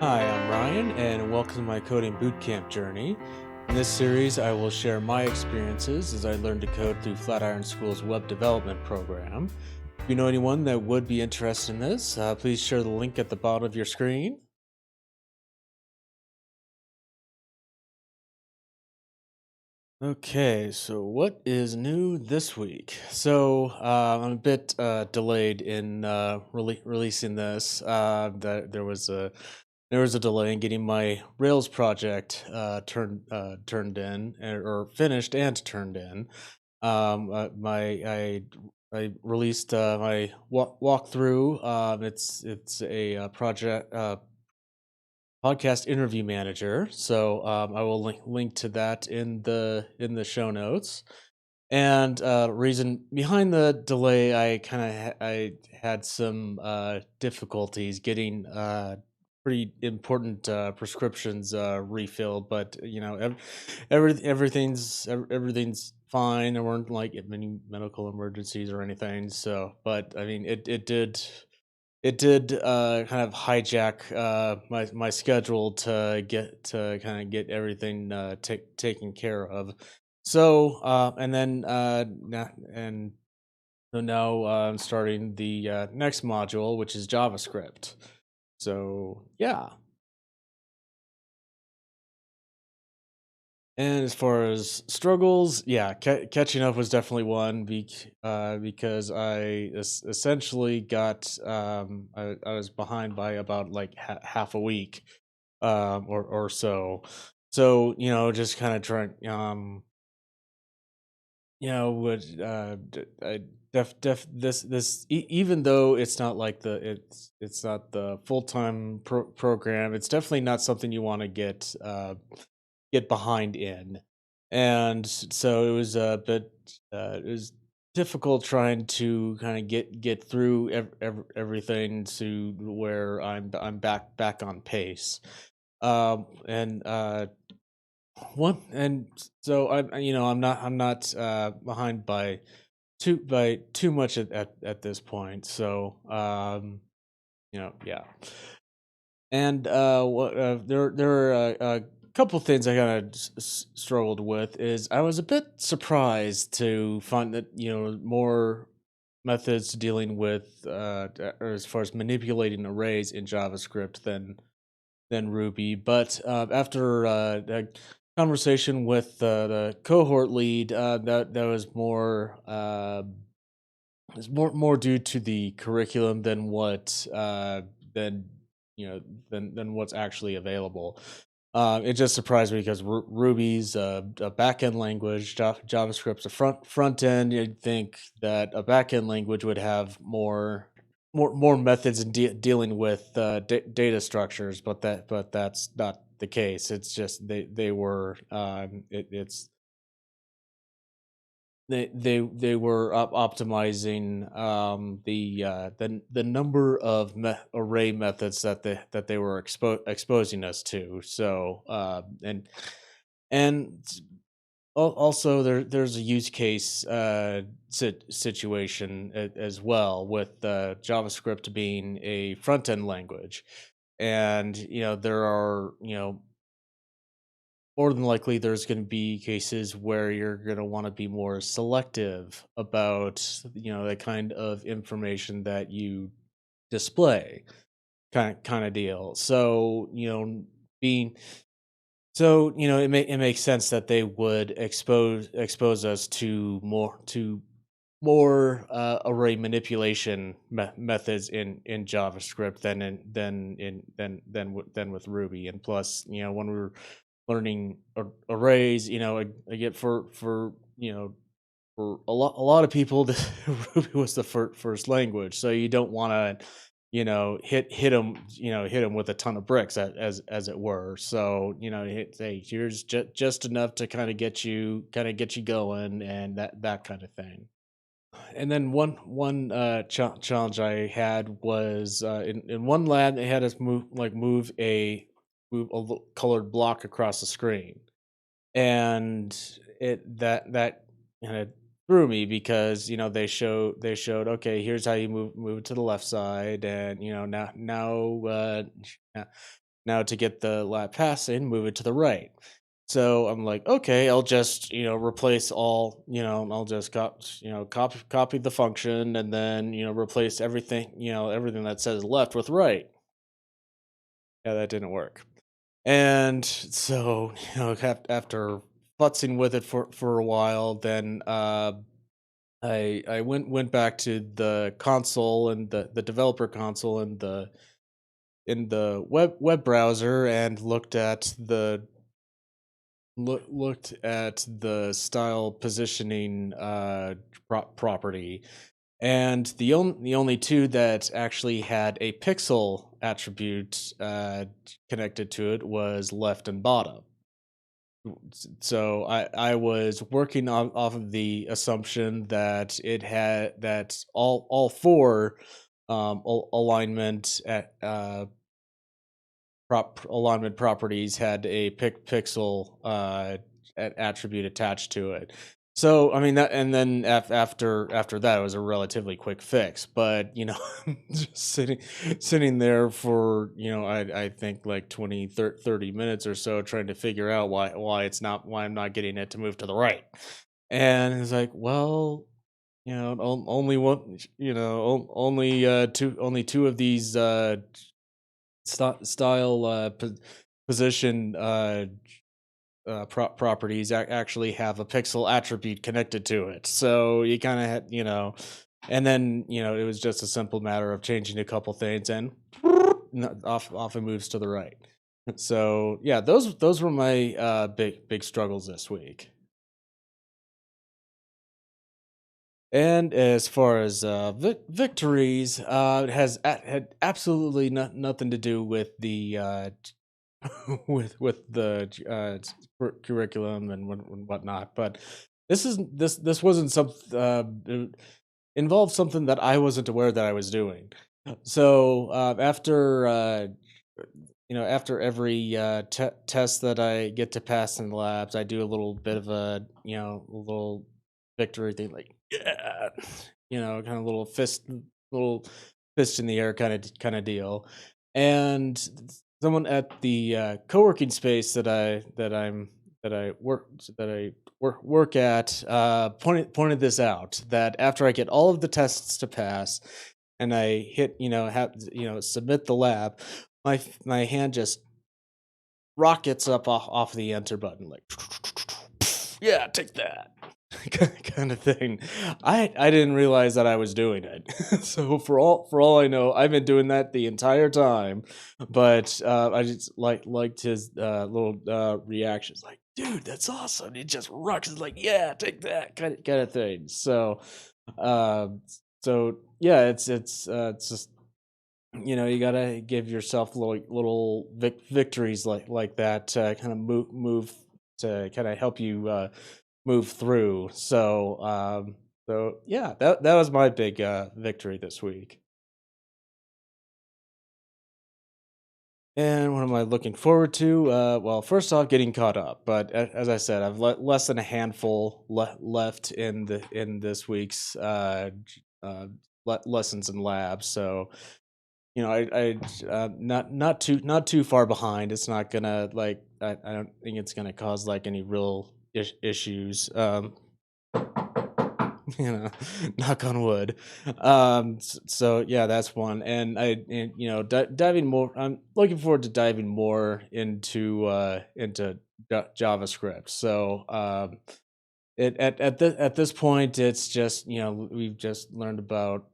Hi, I'm Ryan, and welcome to my coding bootcamp journey. In this series, I will share my experiences as I learned to code through Flatiron School's web development program. If you know anyone that would be interested in this, please share the link at the bottom of your screen. Okay, so what is new this week? I'm a bit delayed in releasing this. There was a delay in getting my Rails project turned in or finished and turned in. My I released my walkthrough. It's a project podcast interview manager. I will link to that in the show notes. And reason behind the delay, I had some difficulties getting pretty important prescriptions refilled, but everything's fine. There weren't like many medical emergencies or anything. But I mean, it did kind of hijack my schedule to kind of get everything taken care of. And then now, and so now I'm starting the next module, which is JavaScript. So yeah. And as far as struggles, yeah, catching up was definitely one because essentially I was behind by about like half a week or so. So just kind of trying would I even though it's not like it's not the full-time program, it's definitely not something you want to get behind in. And so it was a bit it was difficult trying to kind of get through everything to where I'm back on pace. And one and so I'm not behind by too much at this point. Yeah. And there are a couple things I kind of struggled with. Is I was a bit surprised to find that more methods dealing with or as far as manipulating arrays in JavaScript than Ruby. But after a conversation with the cohort lead, that was more. It's more due to the curriculum than what than than what's actually available. It just surprised me because Ruby's a back end language, JavaScript's a front end. You'd think that a back end language would have more methods in dealing with data structures, but that's not the case. It's just they were it's they were optimizing the number of array methods that they were exposing us to. And also there's a use case situation as well with JavaScript being a front end language, and there are more than likely there's going to be cases where you're going to want to be more selective about the kind of information that you display, kind of deal. Being it makes sense that they would expose us to more array manipulation methods in JavaScript than with Ruby. And plus, when we were learning arrays, I get for for a lot of people, Ruby was the first language, so you don't want to hit them with a ton of bricks as it were. So hey, here's just enough to kind of get you going, and that kind of thing. And then one challenge I had was in one lab they had us move a colored block across the screen, and that kind of threw me because they showed, okay, here's how you move it to the left side, and now Now to get the lap passing, move it to the right. So I'm like, okay, I'll just replace all, I'll just copy the function and then replace everything, everything that says left with right. Yeah, that didn't work. And so after futzing with it for a while, then I went back to the console and the developer console and the in the web browser and looked at the style positioning property, and the only two that actually had a pixel attribute connected to it was left and bottom. So I was working off of the assumption that it had that all four alignment at alignment properties had a pixel attribute attached to it. So I mean that, and then after that, it was a relatively quick fix. But just sitting there for I think like 30 minutes or so trying to figure out why I'm not getting it to move to the right. And it's like, well, only one, only two of these style position properties actually have a pixel attribute connected to it. So you kind of had, and then it was just a simple matter of changing a couple things and off it moves to the right. So yeah, those were my big struggles this week. And as far as victories, it had absolutely nothing to do with the with the curriculum and whatnot. But this wasn't some it involved something that I wasn't aware that I was doing. So after every test that I get to pass in the labs, I do a little bit of a little victory thing, like yeah, kind of little fist in the air kind of deal. And someone at the co-working space that I work at pointed this out, that after I get all of the tests to pass and I hit have submit the lab, my hand just rockets up off the enter button, like yeah, take that. Kind of thing. I didn't realize that I was doing it. So for all I know, I've been doing that the entire time. But I just liked his little reactions, like, dude, that's awesome. He just rocks. It's like, yeah, take that kind of thing. Uh, so yeah, it's just you gotta give yourself little victories like that to kind of move to kind of help you move through. So yeah, that was my big victory this week. And what am I looking forward to? Well, first off, getting caught up. But as I said, I've less than a handful left in this week's lessons and labs. So not too far behind. It's not gonna I don't think it's gonna cause like any real issues. you know, knock on wood. So yeah, that's one. And diving more. I'm looking forward to diving more into JavaScript. So at this point, it's just we've just learned about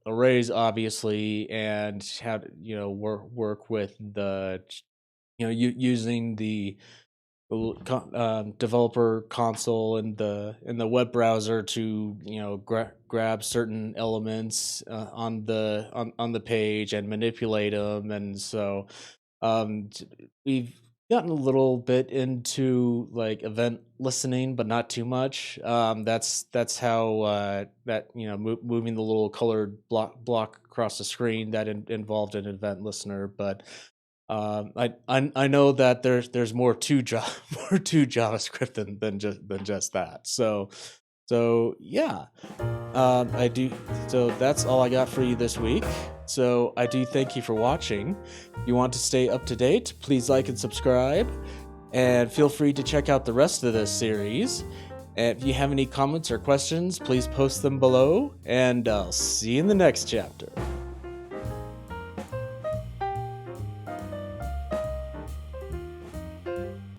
arrays, obviously, and how to work with the using the developer console and the web browser to grab certain elements on the page and manipulate them. And so we've gotten a little bit into like event listening, but not too much. That's how that moving the little colored block across the screen that involved an event listener. But I know that there's more to more to JavaScript than just that. So yeah. I do. So that's all I got for you this week. So I do thank you for watching. If you want to stay up to date, please like and subscribe, and feel free to check out the rest of this series. And if you have any comments or questions, please post them below, and I'll see you in the next chapter.